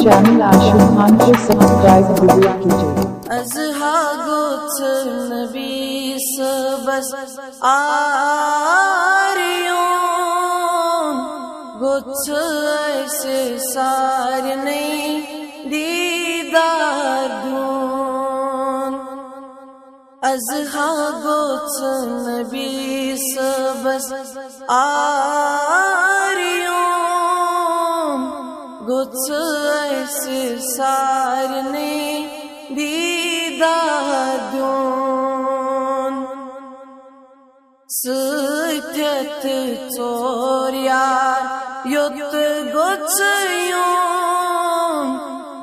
Channel Ashu Khan کو subscribe ضرور کیجیے۔ ازہا گوچ نبی سبس آریوں گوچ ایسے سار نہیں دیدار دون ازہا گوچ نبی سبس آریوں گوچ ایسے سار نہیں دیدار دون ستیت چوریار یوت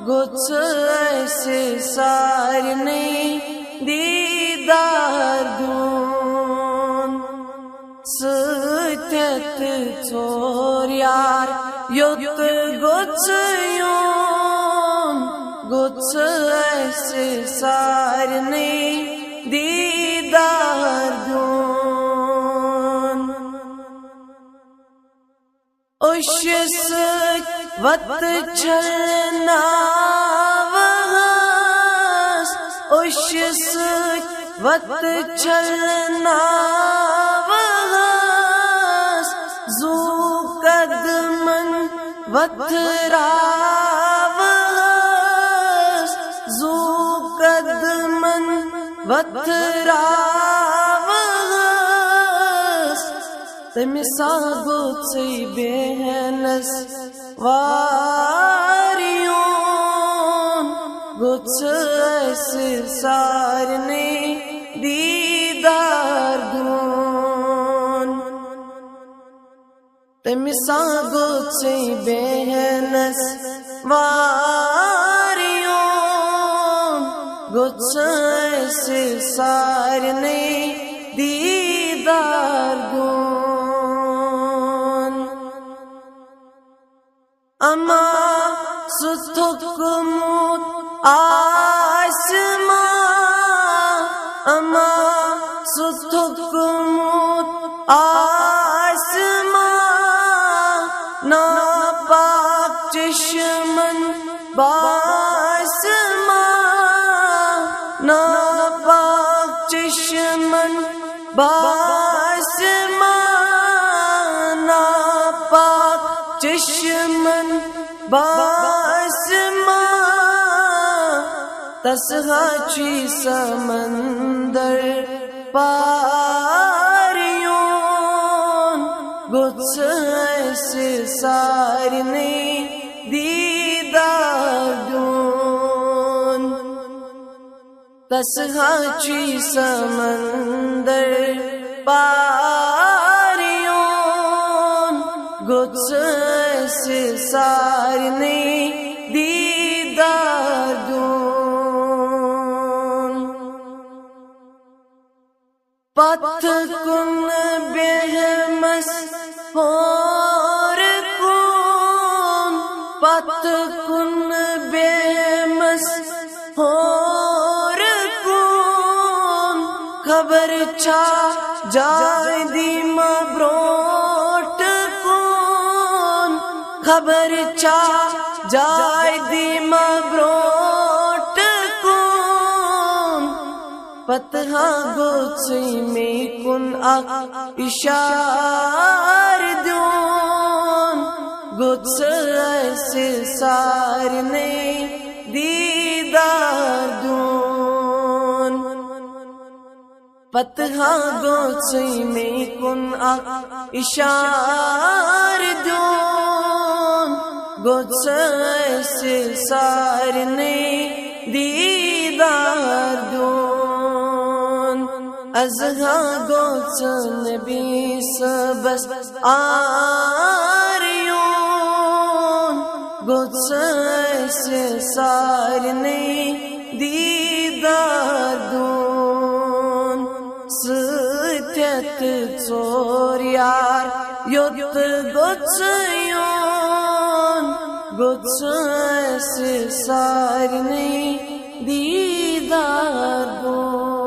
گوچ ایسے سار نہیں دیدار دون ستیت چوریار یوت گوچ ایسے سار نہیں دیدار دون اشس وقت چلنا وہاس اشس وقت چلنا وہاس زو قدمن وقت راوس زو قدمن وقت راوس تمسا گوچی بہنس واریون گوچ ایسے سار نہیں دیدار دون تمسا گوچی بہنس واریون گوچ ایسے سار نہیں دیدار دون اما ستھکموت آسمان اما ستھکموت آسمان ناپاک چشمن باسمان ناپاک چشمن باسمان ناپاک چشمن باسمان تسہا چی سمندر پاریون گوچ ایسے سار نہیں دیدار دون تسہا چی سمندر پاریون گوچ ایسے سار نہیں دیدار دون پت کن بہمس پور کن پت کن بہمس پور کن خبر چا جائے دی مبروٹ کن خبر چا جائے دی مبروٹ کن پتہا گوچی میں کن اشار دون گوچ ایسے سار نہیں دیدار دون پتہا گوچی میں کن اشار دون گوچ ایسے سار نہیں دیدار دون ازہا گوچ نبی سبس آریون گوچ ایسے سار نہیں دیدار دون ستیت چوریار یوت گوچ ایسے سار نہیں دیدار دون